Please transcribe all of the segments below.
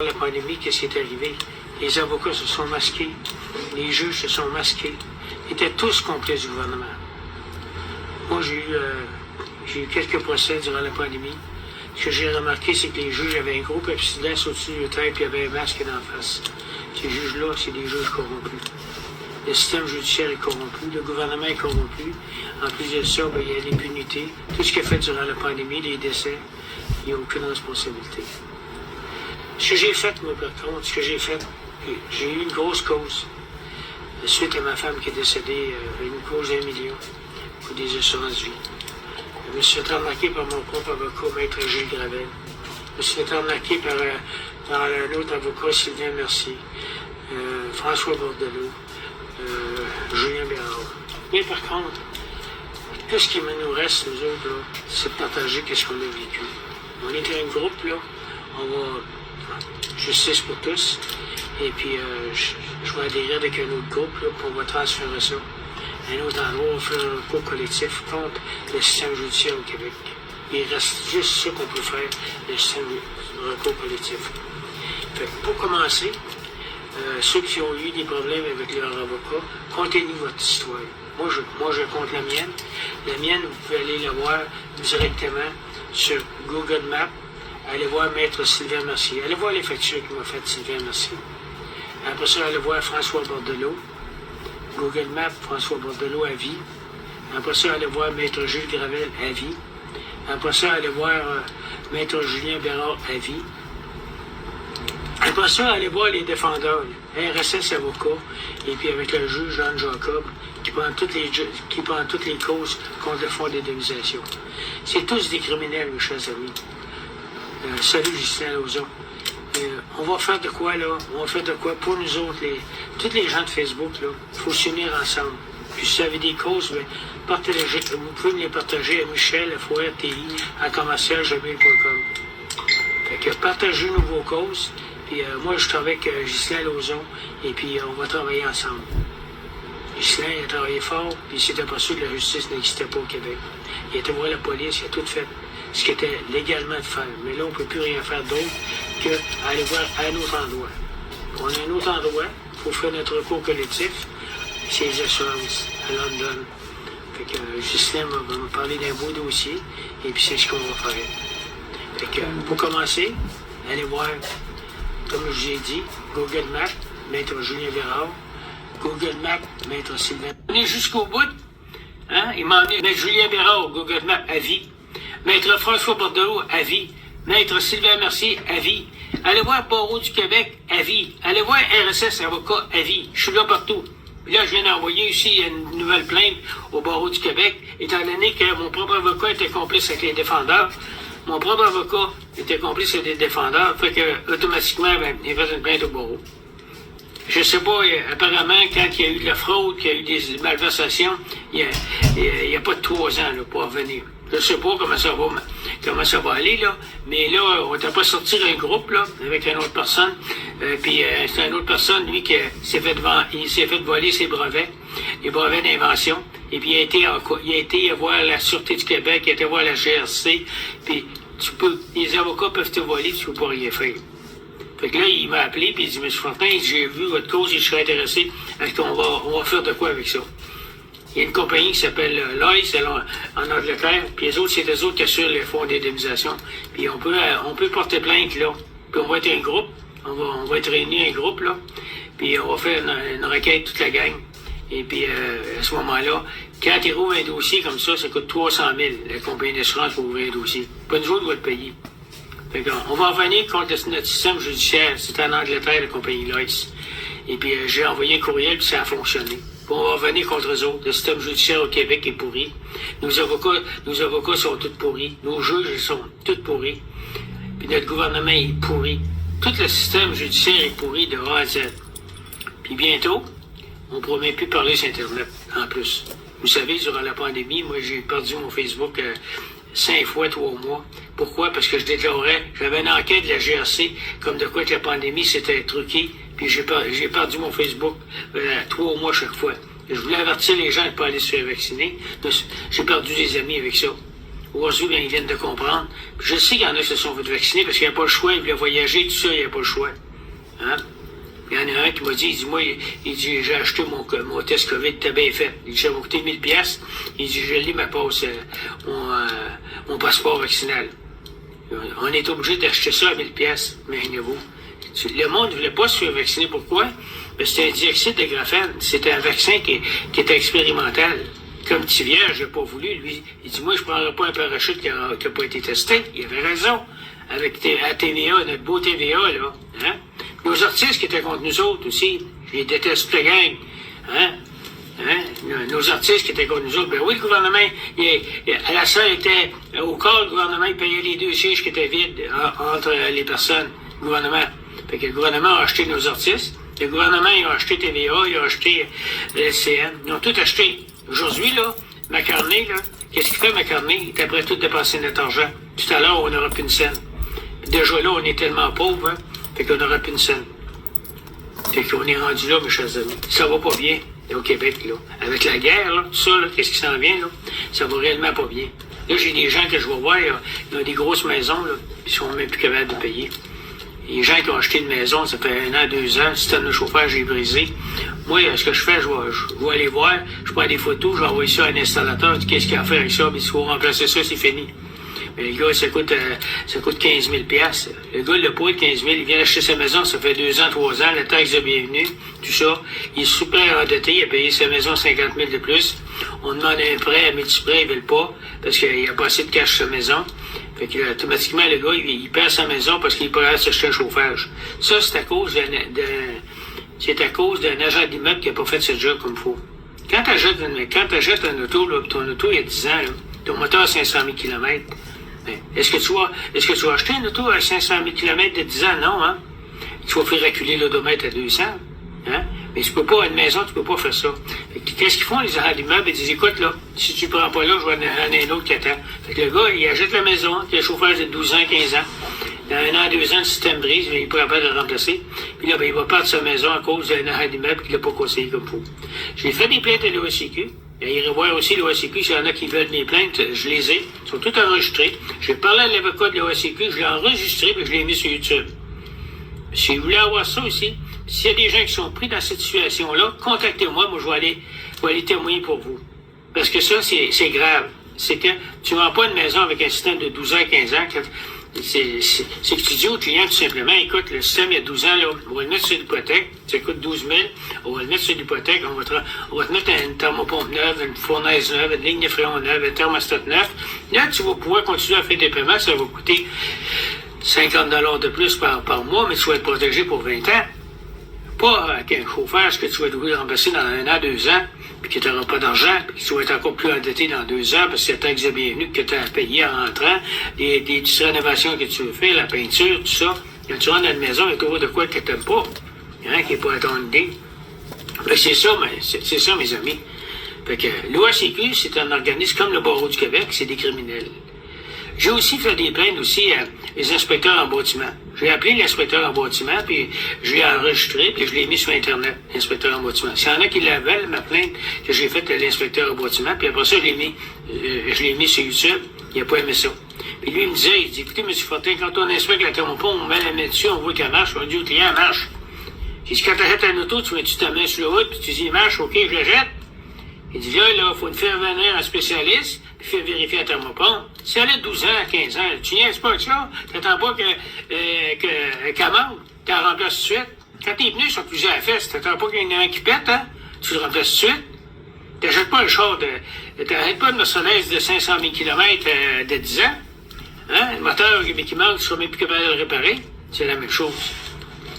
La pandémie, qu'est-ce qui est arrivé? Les avocats se sont masqués, les juges se sont masqués. Ils étaient tous complices du gouvernement. Moi, j'ai eu quelques procès durant la pandémie. Ce que j'ai remarqué, c'est que les juges avaient un gros plexiglas au-dessus de la tête et avaient un masque d'en face. Ces juges-là, c'est des juges corrompus. Le système judiciaire est corrompu, le gouvernement est corrompu. En plus de ça, il y a l'impunité. Tout ce qui est fait durant la pandémie, les décès, il n'y a aucune responsabilité. Ce que j'ai fait, moi, par contre, j'ai eu une grosse cause. Suite à ma femme qui est décédée, une cause d'1 million pour des assurances vie. Je me suis fait arnaquer par mon propre avocat, Maître Gilles Gravel. Je me suis fait arnaquer par un autre avocat, Sylvain Mercier, François Bordelot, Julien Bérard. Mais par contre, tout ce qui nous reste, nous autres, là, c'est de partager ce qu'on a vécu. On était un groupe, là, on va justice pour tous, et puis je vais adhérer avec un autre groupe, là, puis on va transférer ça à un autre endroit, on va faire un recours collectif contre le système judiciaire au Québec. Il reste juste ça qu'on peut faire, le système de recours collectif. Fait que pour commencer, ceux qui ont eu des problèmes avec leur avocat, contez-nous votre histoire. Moi, je compte la mienne. La mienne, vous pouvez aller la voir directement sur Google Maps. Allez voir Maître Sylvain Mercier. Allez voir les factures qu'il m'a faites, Sylvain Mercier. Après ça, allez voir François Bordelot. Google Maps, François Bordelot à vie. Après ça, allez voir Maître Gilles Gravel à vie. Après ça, allez voir Maître Julien Bérard à vie. Après ça, allez voir les défendeurs, RSS Avocat, et puis avec le juge Jean Jacob, qui prend toutes les causes contre le fonds d'indemnisation. C'est tous des criminels, mes chers amis. Salut Justin Lauzon. On va faire de quoi, là? On va faire de quoi pour nous autres, tous les gens de Facebook, là? Il faut s'unir ensemble. Puis si vous avez des causes, vous pouvez me les partager à Michel, FORTI, à commercial@gmail.com. Fait que partagez vos causes. Puis moi, je travaille avec Ghislain Lauzon, et puis on va travailler ensemble. Ghislain, il a travaillé fort, puis il s'était aperçu que la justice n'existait pas au Québec. Il était voir la police, il a tout fait ce qui était légalement de faire. Mais là, on ne peut plus rien faire d'autre qu'aller voir à un autre endroit. On a un autre endroit, il faut faire notre recours collectif, c'est les assurances à London. Fait que Ghislain va me parler d'un beau dossier, et puis c'est ce qu'on va faire. Fait que pour commencer, allez voir, comme je vous ai dit, Google Maps, Maître Julien Bérard, Google Maps, Maître Sylvain. On est jusqu'au bout, hein? Il m'a emmené Maître Julien Bérard, Google Maps à vie, Maître François Bordelot à vie, Maître Sylvain Mercier à vie. Allez voir Barreau du Québec à vie. Allez voir RSS Avocat à vie. Je suis là partout. Puis là, je viens d'envoyer ici une nouvelle plainte au Barreau du Québec, étant donné que mon propre avocat était complice avec les défendeurs. Mon propre avocat était complice avec les défendeurs, fait que automatiquement, il fait une plainte au barreau. Je sais pas, apparemment, quand il y a eu de la fraude, qu'il y a eu des malversations, il y a pas de 3 ans là, pour revenir. Je sais pas comment ça va aller, là, mais là, on t'a pas sorti un groupe, là, avec une autre personne, puis c'est une autre personne, lui, qui s'est fait voler ses brevets, les brevets d'invention, et puis il a été voir la Sûreté du Québec, il a été voir la GRC, puis les avocats peuvent te voler, tu peux pas rien faire. Fait que là, il m'a appelé, puis il dit, M. Fortin, j'ai vu votre cause et je serais intéressé, on va faire de quoi avec ça? Il y a une compagnie qui s'appelle Lloyds, en Angleterre, puis les autres, c'est eux autres qui assurent les fonds d'indemnisation. Puis on peut porter plainte, là. Puis on va être un groupe, on va être réunis un groupe, là. Puis on va faire une requête, toute la gang. Et puis à ce moment-là, quand ils rouvrent un dossier comme ça coûte 300 000, la compagnie d'assurance pour ouvrir un dossier. Pas nous autres qui va le payer. Fait qu'on va revenir contre notre système judiciaire. C'est en Angleterre, la compagnie Lloyds. Et puis j'ai envoyé un courriel, puis ça a fonctionné. Puis on va revenir contre eux autres. Le système judiciaire au Québec est pourri. Nos avocats sont tous pourris. Nos juges sont tous pourris. Puis notre gouvernement est pourri. Tout le système judiciaire est pourri de A à Z. Puis bientôt, on ne pourra même plus parler sur Internet, en plus. Vous savez, durant la pandémie, moi, j'ai perdu mon Facebook 5 fois 3 mois. Pourquoi? Parce que je déclarais, j'avais une enquête de la GRC, comme de quoi que la pandémie s'était truquée, puis j'ai perdu mon Facebook 3 mois chaque fois. Je voulais avertir les gens de ne pas aller se faire vacciner. J'ai perdu des amis avec ça. Aujourd'hui, bien, ils viennent de comprendre. Puis je sais qu'il y en a qui se sont fait vacciner parce qu'il n'y a pas le choix, ils voulaient voyager, tout ça, il n'y a pas le choix. Hein? Il y en a un qui m'a dit, il dit, moi, il dit, j'ai acheté mon test COVID, t'as bien fait. Il dit, ça m'a coûté 1000 piastres. Il dit, je lis ma passe, mon passeport vaccinal. On est obligé d'acheter ça à 1000 piastres, mais vous. Le monde ne voulait pas se faire vacciner. Pourquoi? Parce que c'était un dioxyde de graphène. C'était un vaccin qui était expérimental. Comme Tivierge, j'ai pas voulu, lui. Il dit, moi, je ne prendrai pas un parachute qui n'a pas été testé. Il avait raison. Avec à TVA, notre beau TVA, là. Hein? Nos artistes qui étaient contre nous autres aussi, je les déteste, la gang. Hein? Hein? Nos artistes qui étaient contre nous autres, ben oui, le gouvernement, à la salle était, au corps, le gouvernement, il payait les 2 sièges qui étaient vides entre les personnes, le gouvernement. Fait que le gouvernement a acheté nos artistes, le gouvernement, il a acheté TVA, il a acheté LCN, ils ont tout acheté. Aujourd'hui, là, McCartney, là, qu'est-ce qu'il fait, McCartney? Il est après tout dépenser notre argent. Tout à l'heure, on n'aura plus une scène. Déjà là, on est tellement pauvres, hein, fait qu'on n'aura plus une scène. Fait qu'on est rendu là, mes chers amis. Ça va pas bien, au Québec, là. Avec la guerre, là, tout ça, là, qu'est-ce qui s'en vient, là? Ça va réellement pas bien. Là, j'ai des gens que je vais voir, là, ils ont des grosses maisons, là, ils sont même plus capables de payer. Les gens qui ont acheté une maison, ça fait 1 an, 2 ans, le système de chauffage est brisé. Moi, ce que je fais, je vais aller voir, je prends des photos, je vais envoyer ça à un installateur, je dis qu'est-ce qu'il y a à faire avec ça, mais s'il faut remplacer ça, c'est fini. Mais le gars, ça coûte 15 000 piastres. Le gars, il n'a pas eu 15 000, il vient acheter sa maison, ça fait 2 ans, 3 ans, la taxe de bienvenue, tout ça. Il est super endetté, il a payé sa maison 50 000 de plus. On demande un prêt, un multiprêt, il ne veut pas, parce qu'il a pas assez de cash sur sa maison. Fait que, automatiquement, le gars, il perd sa maison parce qu'il est prêt à s'acheter un chauffage. Ça, c'est à cause d'un agent d'immeuble qui n'a pas fait ce job comme il faut. Quand tu achètes un auto, là, ton auto, il y a 10 ans, là, ton moteur a 500 000 km, est-ce que tu vas acheter un auto à 500 000 km de 10 ans? Non, hein? Tu vas faire reculer l'odomètre à 200. Hein? Mais tu peux pas, à une maison, tu peux pas faire ça. Qu'est-ce qu'ils font, les agents d'immeuble? Ils disent, écoute, là, si tu prends pas là, je vais en un autre qui attend. Fait que le gars, il achète la maison, qui a un chauffage de 12 ans, 15 ans. Dans 1 an, 2 ans, le système brise, il n'est pas capable de le remplacer. Puis là, ben, il va perdre sa maison à cause d'un agent d'immeuble qui l'a pas conseillé comme il faut. J'ai fait des plaintes à l'OACQ. Il irait voir aussi l'OACQ, s'il y en a qui veulent mes plaintes, je les ai. Ils sont tous enregistrés. J'ai parlé à l'avocat de l'OACQ, je l'ai enregistré, puis je l'ai mis sur YouTube. Si vous voulez avoir ça aussi, s'il y a des gens qui sont pris dans cette situation-là, contactez-moi, moi je vais aller témoigner pour vous. Parce que ça, c'est grave. C'est que tu ne vends pas une maison avec un système de 12 ans, 15 ans. C'est que tu dis au client tout simplement, écoute, le système il y a 12 ans, là, on va le mettre sur l'hypothèque, ça coûte 12 000, on va le mettre sur l'hypothèque, on va te mettre une thermopompe neuve, une fournaise neuve, une ligne de fréon neuve, un thermostat neuf. Là, tu vas pouvoir continuer à faire des paiements, ça va coûter 50 $ de plus par mois, mais tu vas être protégé pour 20 ans. Pas avec un chauffage que tu vas devoir remplacer dans 1 an, 2 ans, puis que tu n'auras pas d'argent, puis que tu vas être encore plus endetté dans 2 ans, parce que c'est la taxe de bienvenue que tu as à payer en rentrant, des petites rénovations que tu veux faire, la peinture, tout ça. Quand tu rentres dans une maison, il y a toujours de quoi que tu n'aimes pas. Il y en a qui n'est pas à ton idée. Ben, c'est ça, mes amis. Fait que l'OACQ, c'est un organisme comme le Barreau du Québec, c'est des criminels. J'ai aussi fait des plaintes aussi à les inspecteurs en bâtiment. J'ai appelé l'inspecteur en bâtiment, puis je l'ai enregistré, puis je l'ai mis sur Internet, l'inspecteur en bâtiment. S'il y en a qui l'avaient, ma plainte que j'ai faite à l'inspecteur en bâtiment, puis après ça, je l'ai mis sur YouTube. Il n'a pas aimé ça. Puis lui, il me disait, il dit, écoutez, M. Fortin, quand on inspecte la thermopompe, on met la main dessus, on voit qu'elle marche, on dit au client, elle marche. Il dit, quand tu achètes un auto, tu mets-tu ta main sur le route, puis tu dis, il marche, OK, je la jette. Il dit, là, il faut faire venir un spécialiste, puis faire vérifier la thermopompe. Si elle a 12 ans, 15 ans, tu niaises pas avec ça. T'attends pas qu'elle monte. Tu la remplaces tout de suite. Quand tes pneus sont plus à la fesse, t'attends pas qu'il y en ait un qui pète, hein? Tu le remplaces tout de suite. T'achètes pas un char t'achètes pas une Mercedes de 500 000 km de 10 ans. Hein? Le moteur qui manque, tu seras même plus capable de le réparer. C'est la même chose.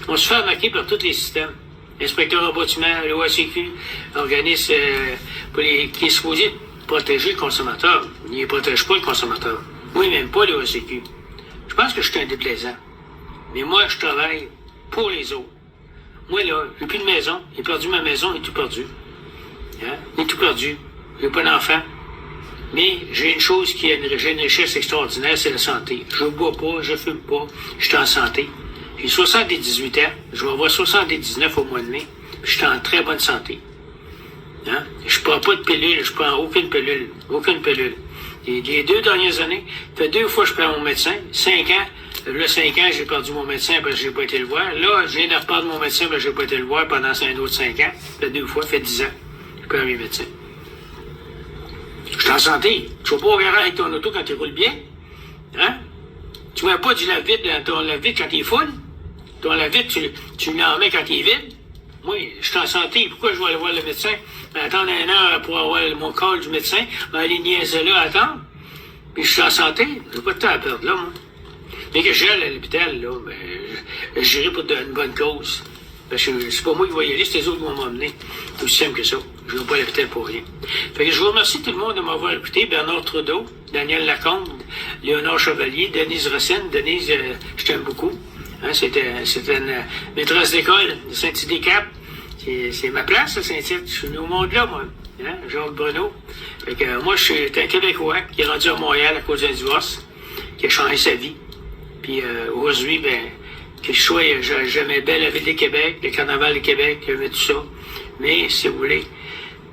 On se fait arnaquer par tous les systèmes. L'inspecteur en bâtiment, l'OACQ, organisme qui est supposé protéger le consommateur. Il ne protège pas le consommateur. Moi, même pas l'OACQ. Je pense que je suis un déplaisant. Mais moi, je travaille pour les autres. Moi, là, j'ai plus de maison. J'ai perdu ma maison, j'ai tout perdu. Hein? J'ai tout perdu. J'ai pas d'enfant. Mais j'ai une chose j'ai une richesse extraordinaire, c'est la santé. Je bois pas, je fume pas, je suis en santé. J'ai 78 ans, je vais avoir 79 au mois de mai, puis je suis en très bonne santé. Hein? Je prends pas de pilule, je prends aucune pilule. Les 2 dernières années, ça fait 2 fois que je perds mon médecin. 5 ans. Là, 5 ans, j'ai perdu mon médecin parce que j'ai pas été le voir. Là, je viens de reperdre mon médecin parce que j'ai pas été le voir pendant un autre 5 ans. Ça fait 2 fois, ça fait 10 ans. Je perds mes médecins. Je suis en santé. Tu vas pas au garage avec ton auto quand tu roules bien. Hein? Tu mets pas du lave-vide dans ton lave-vide quand il est full. Ton lave-vide, tu l'en mets quand il est vide. Moi, je suis en santé. Pourquoi je vais aller voir le médecin? Attendre 1 heure pour avoir mon call du médecin. Aller niaiser là, attendre. Puis je suis en santé. J'ai pas de temps à perdre là, moi. Mais que j'aille à l'hôpital, là, ben, j'irai pour une bonne cause. Parce que c'est pas moi qui vais y aller, c'est les autres qui vont m'emmener. C'est aussi simple que ça. Je ne vais pas à l'hôpital pour rien. Fait que je vous remercie tout le monde de m'avoir écouté. Bernard Trudeau, Daniel Lacombe, Léonard Chevalier, Denise Racine. Denise, je t'aime beaucoup. Hein, c'était une maîtresse d'école de Saint-Idée-Cap. C'est ma place, à Saint-Tite. Je suis venu au monde là, moi. Hein, Jacques Bruno. Fait que moi, je suis un Québécois qui est rendu à Montréal à cause d'un divorce, qui a changé sa vie. Puis aujourd'hui, ben, que je sois, j'aimais bien la ville de Québec, le carnaval de Québec, j'aimais tout ça. Mais, si vous voulez,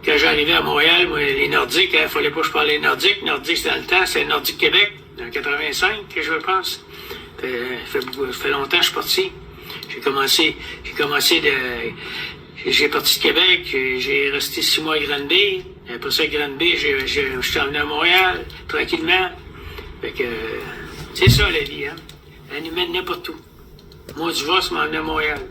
quand j'arrivais à Montréal, moi, les Nordiques, il fallait pas que je parle les Nordiques. Nordiques, c'était dans le temps, c'est Nordique Québec, en 85, que je pense. Ça fait longtemps que je suis parti. J'ai parti de Québec, j'ai resté 6 mois à Granby. Après ça, à Granby, je suis emmené à Montréal, tranquillement. Fait que, c'est ça la vie, hein. Elle nous mène n'importe où. Mon divorce m'a emmené à Montréal.